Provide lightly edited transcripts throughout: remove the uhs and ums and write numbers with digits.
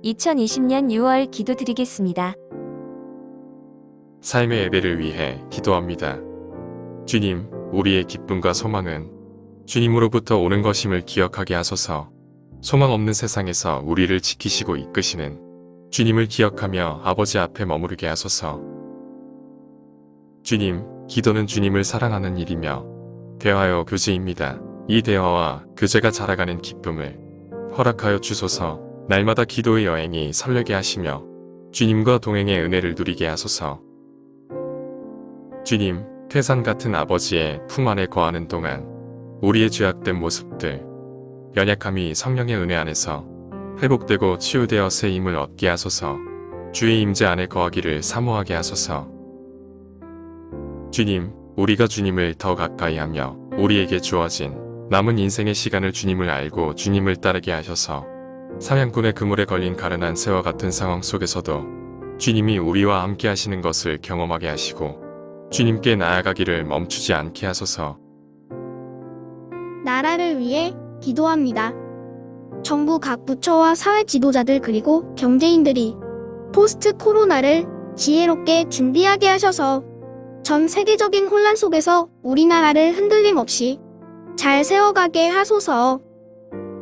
2020년 6월 기도드리겠습니다. 삶의 예배를 위해 기도합니다. 주님, 우리의 기쁨과 소망은 주님으로부터 오는 것임을 기억하게 하소서. 소망 없는 세상에서 우리를 지키시고 이끄시는 주님을 기억하며 아버지 앞에 머무르게 하소서. 주님, 기도는 주님을 사랑하는 일이며 대화요 교제입니다. 이 대화와 교제가 자라가는 기쁨을 허락하여 주소서. 날마다 기도의 여행이 설레게 하시며 주님과 동행의 은혜를 누리게 하소서. 주님, 태산 같은 아버지의 품 안에 거하는 동안 우리의 죄악된 모습들, 연약함이 성령의 은혜 안에서 회복되고 치유되어 새 힘을 얻게 하소서. 주의 임재 안에 거하기를 사모하게 하소서. 주님, 우리가 주님을 더 가까이 하며 우리에게 주어진 남은 인생의 시간을 주님을 알고 주님을 따르게 하셔서 사냥꾼의 그물에 걸린 가련한 새와 같은 상황 속에서도 주님이 우리와 함께 하시는 것을 경험하게 하시고 주님께 나아가기를 멈추지 않게 하소서. 나라를 위해 기도합니다. 정부 각 부처와 사회 지도자들 그리고 경제인들이 포스트 코로나를 지혜롭게 준비하게 하셔서 전 세계적인 혼란 속에서 우리나라를 흔들림 없이 잘 세워가게 하소서.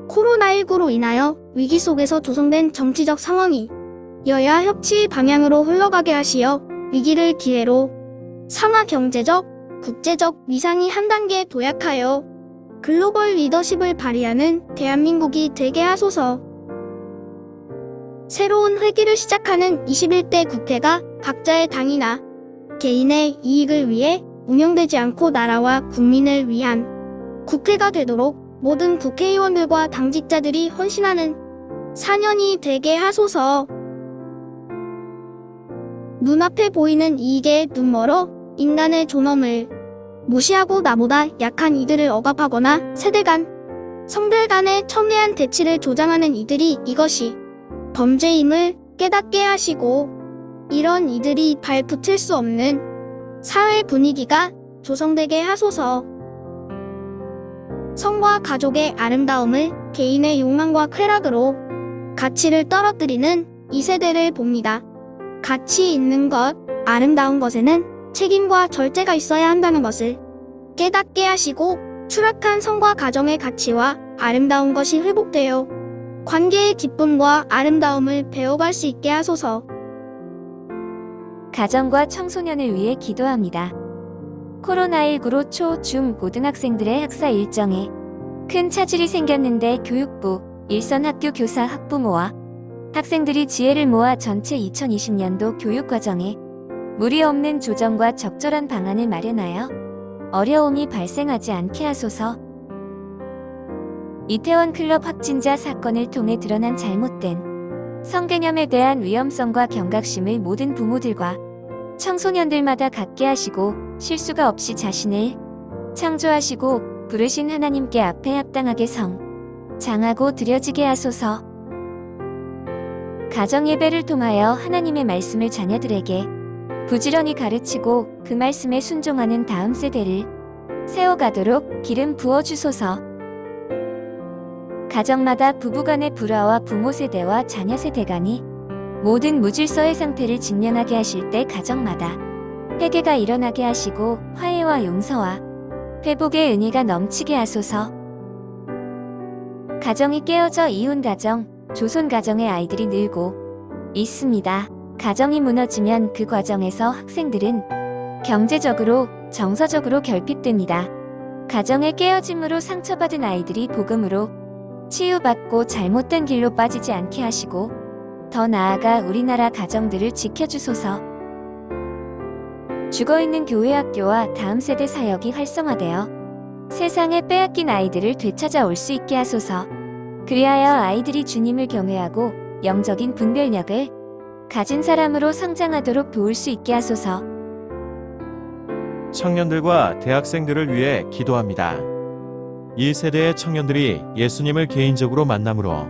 코로나19로 인하여 위기 속에서 조성된 정치적 상황이 여야 협치 방향으로 흘러가게 하시어 위기를 기회로 상하 경제적, 국제적 위상이 한 단계 도약하여 글로벌 리더십을 발휘하는 대한민국이 되게 하소서. 새로운 회기를 시작하는 21대 국회가 각자의 당이나 개인의 이익을 위해 운영되지 않고 나라와 국민을 위한 국회가 되도록 모든 국회의원들과 당직자들이 헌신하는 4년이 되게 하소서. 눈앞에 보이는 이익에 눈멀어 인간의 존엄을 무시하고 나보다 약한 이들을 억압하거나 세대 간, 성별 간의 첨예한 대치를 조장하는 이들이 이것이 범죄임을 깨닫게 하시고 이런 이들이 발붙일 수 없는 사회 분위기가 조성되게 하소서. 성과 가족의 아름다움을 개인의 욕망과 쾌락으로 가치를 떨어뜨리는 이 세대를 봅니다. 가치 있는 것, 아름다운 것에는 책임과 절제가 있어야 한다는 것을 깨닫게 하시고 추락한 성과 가정의 가치와 아름다운 것이 회복되어 관계의 기쁨과 아름다움을 배워갈 수 있게 하소서. 가정과 청소년을 위해 기도합니다. 코로나19로 초, 중, 고등학생들의 학사 일정에 큰 차질이 생겼는데 교육부, 일선 학교 교사 학부모와 학생들이 지혜를 모아 전체 2020년도 교육과정에 무리 없는 조정과 적절한 방안을 마련하여 어려움이 발생하지 않게 하소서. 이태원 클럽 확진자 사건을 통해 드러난 잘못된 성개념에 대한 위험성과 경각심을 모든 부모들과 청소년들마다 갖게 하시고 실수가 없이 자신을 창조하시고 부르신 하나님께 앞에 합당하게 장하고 드려지게 하소서. 가정예배를 통하여 하나님의 말씀을 자녀들에게 부지런히 가르치고 그 말씀에 순종하는 다음 세대를 세워가도록 기름 부어주소서. 가정마다 부부간의 불화와 부모 세대와 자녀 세대 간이 모든 무질서의 상태를 직면하게 하실 때 가정마다 회개가 일어나게 하시고 화해와 용서와 회복의 은혜가 넘치게 하소서. 가정이 깨어져 이혼 가정, 조손 가정의 아이들이 늘고 있습니다. 가정이 무너지면 그 과정에서 학생들은 경제적으로, 정서적으로 결핍됩니다. 가정의 깨어짐으로 상처받은 아이들이 복음으로 치유받고 잘못된 길로 빠지지 않게 하시고 더 나아가 우리나라 가정들을 지켜주소서. 죽어있는 교회 학교와 다음 세대 사역이 활성화되어 세상에 빼앗긴 아이들을 되찾아올 수 있게 하소서. 그리하여 아이들이 주님을 경외하고 영적인 분별력을 가진 사람으로 성장하도록 도울 수 있게 하소서. 청년들과 대학생들을 위해 기도합니다. 이 세대의 청년들이 예수님을 개인적으로 만남으로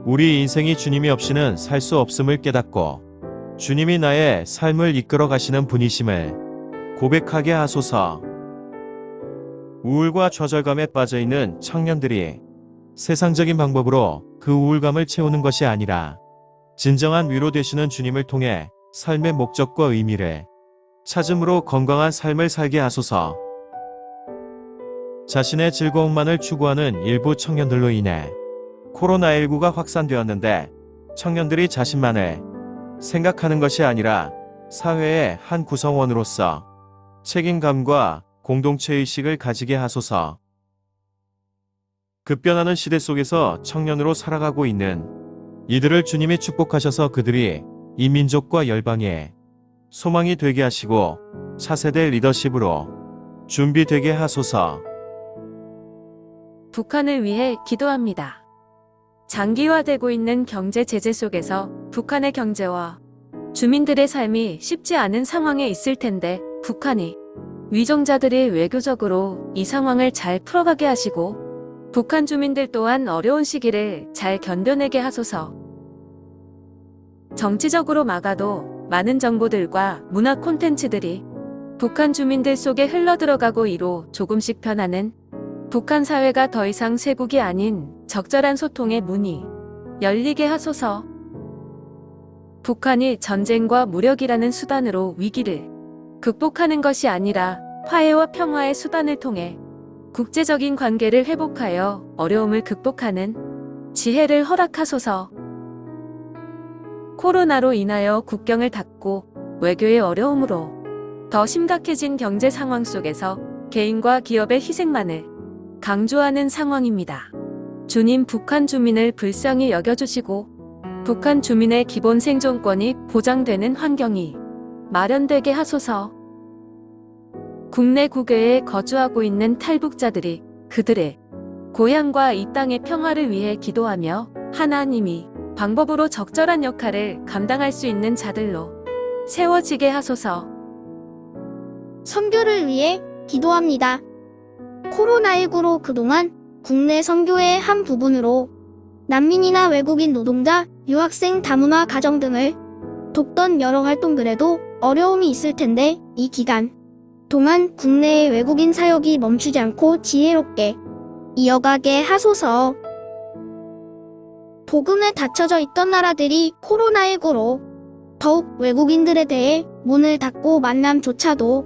우리 인생이 주님이 없이는 살 수 없음을 깨닫고 주님이 나의 삶을 이끌어 가시는 분이심을 고백하게 하소서. 우울과 좌절감에 빠져있는 청년들이 세상적인 방법으로 그 우울감을 채우는 것이 아니라 진정한 위로 되시는 주님을 통해 삶의 목적과 의미를 찾음으로 건강한 삶을 살게 하소서. 자신의 즐거움만을 추구하는 일부 청년들로 인해 코로나19가 확산되었는데 청년들이 자신만을 생각하는 것이 아니라 사회의 한 구성원으로서 책임감과 공동체의식을 가지게 하소서. 급변하는 시대 속에서 청년으로 살아가고 있는 이들을 주님이 축복하셔서 그들이 이 민족과 열방에 소망이 되게 하시고 차세대 리더십으로 준비되게 하소서. 북한을 위해 기도합니다. 장기화되고 있는 경제 제재 속에서 북한의 경제와 주민들의 삶이 쉽지 않은 상황에 있을 텐데 북한이 위정자들이 외교적으로 이 상황을 잘 풀어가게 하시고 북한 주민들 또한 어려운 시기를 잘 견뎌내게 하소서. 정치적으로 막아도 많은 정보들과 문화 콘텐츠들이 북한 주민들 속에 흘러들어가고 이로 조금씩 변하는 북한 사회가 더 이상 쇄국이 아닌 적절한 소통의 문이 열리게 하소서. 북한이 전쟁과 무력이라는 수단으로 위기를 극복하는 것이 아니라 화해와 평화의 수단을 통해 국제적인 관계를 회복하여 어려움을 극복하는 지혜를 허락하소서. 코로나로 인하여 국경을 닫고 외교의 어려움으로 더 심각해진 경제 상황 속에서 개인과 기업의 희생만을 강조하는 상황입니다. 주님, 북한 주민을 불쌍히 여겨주시고 북한 주민의 기본 생존권이 보장되는 환경이 마련되게 하소서. 국내 국외에 거주하고 있는 탈북자들이 그들의 고향과 이 땅의 평화를 위해 기도하며 하나님이 방법으로 적절한 역할을 감당할 수 있는 자들로 세워지게 하소서. 선교를 위해 기도합니다. 코로나19로 그동안 국내 선교의 한 부분으로 난민이나 외국인 노동자, 유학생, 다문화 가정 등을 돕던 여러 활동들에도 어려움이 있을 텐데 이 기간 동안 국내의 외국인 사역이 멈추지 않고 지혜롭게 이어가게 하소서. 복음에 닫혀져 있던 나라들이 코로나19로 더욱 외국인들에 대해 문을 닫고 만남조차도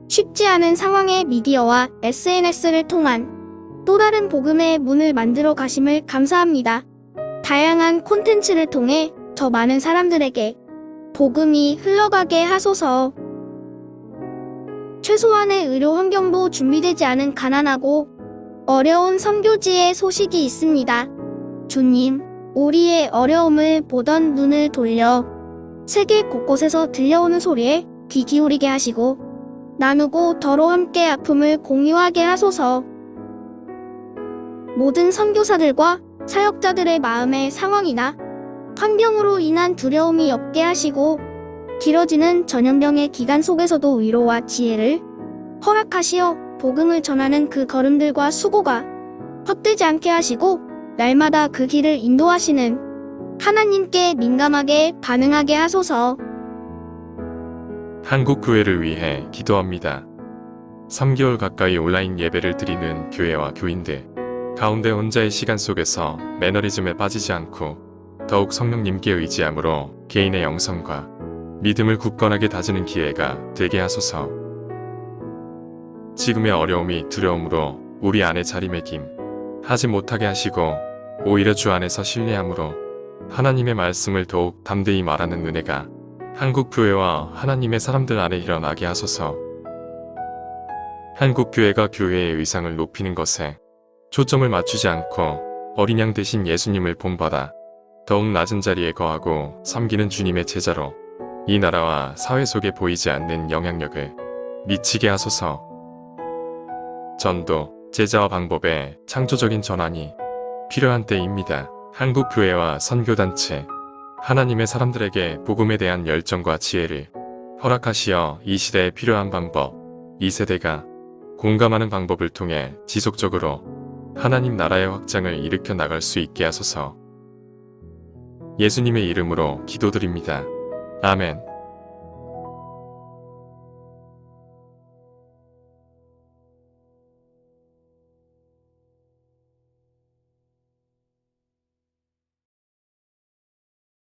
쉽지 않은 상황에 미디어와 SNS를 통한 또 다른 복음의 문을 만들어 가심을 감사합니다. 다양한 콘텐츠를 통해 더 많은 사람들에게 복음이 흘러가게 하소서. 최소한의 의료 환경도 준비되지 않은 가난하고 어려운 선교지의 소식이 있습니다. 주님, 우리의 어려움을 보던 눈을 돌려 세계 곳곳에서 들려오는 소리에 귀 기울이게 하시고 나누고 더러 함께 아픔을 공유하게 하소서. 모든 선교사들과 사역자들의 마음의 상황이나 환경으로 인한 두려움이 없게 하시고 길어지는 전염병의 기간 속에서도 위로와 지혜를 허락하시어 복음을 전하는 그 걸음들과 수고가 헛되지 않게 하시고 날마다 그 길을 인도하시는 하나님께 민감하게 반응하게 하소서. 한국 교회를 위해 기도합니다. 3개월 가까이 온라인 예배를 드리는 교회와 교인들 가운데 혼자의 시간 속에서 매너리즘에 빠지지 않고 더욱 성령님께 의지함으로 개인의 영성과 믿음을 굳건하게 다지는 기회가 되게 하소서. 지금의 어려움이 두려움으로 우리 안에 자리매김 하지 못하게 하시고 오히려 주 안에서 신뢰함으로 하나님의 말씀을 더욱 담대히 말하는 은혜가 한국교회와 하나님의 사람들 안에 일어나게 하소서. 한국교회가 교회의 의상을 높이는 것에 초점을 맞추지 않고 어린 양 대신 예수님을 본받아 더욱 낮은 자리에 거하고 섬기는 주님의 제자로 이 나라와 사회 속에 보이지 않는 영향력을 미치게 하소서. 전도, 제자와 방법의 창조적인 전환이 필요한 때입니다. 한국교회와 선교단체, 하나님의 사람들에게 복음에 대한 열정과 지혜를 허락하시어 이 시대에 필요한 방법, 이 세대가 공감하는 방법을 통해 지속적으로 하나님 나라의 확장을 일으켜 나갈 수 있게 하소서. 예수님의 이름으로 기도드립니다. 아멘.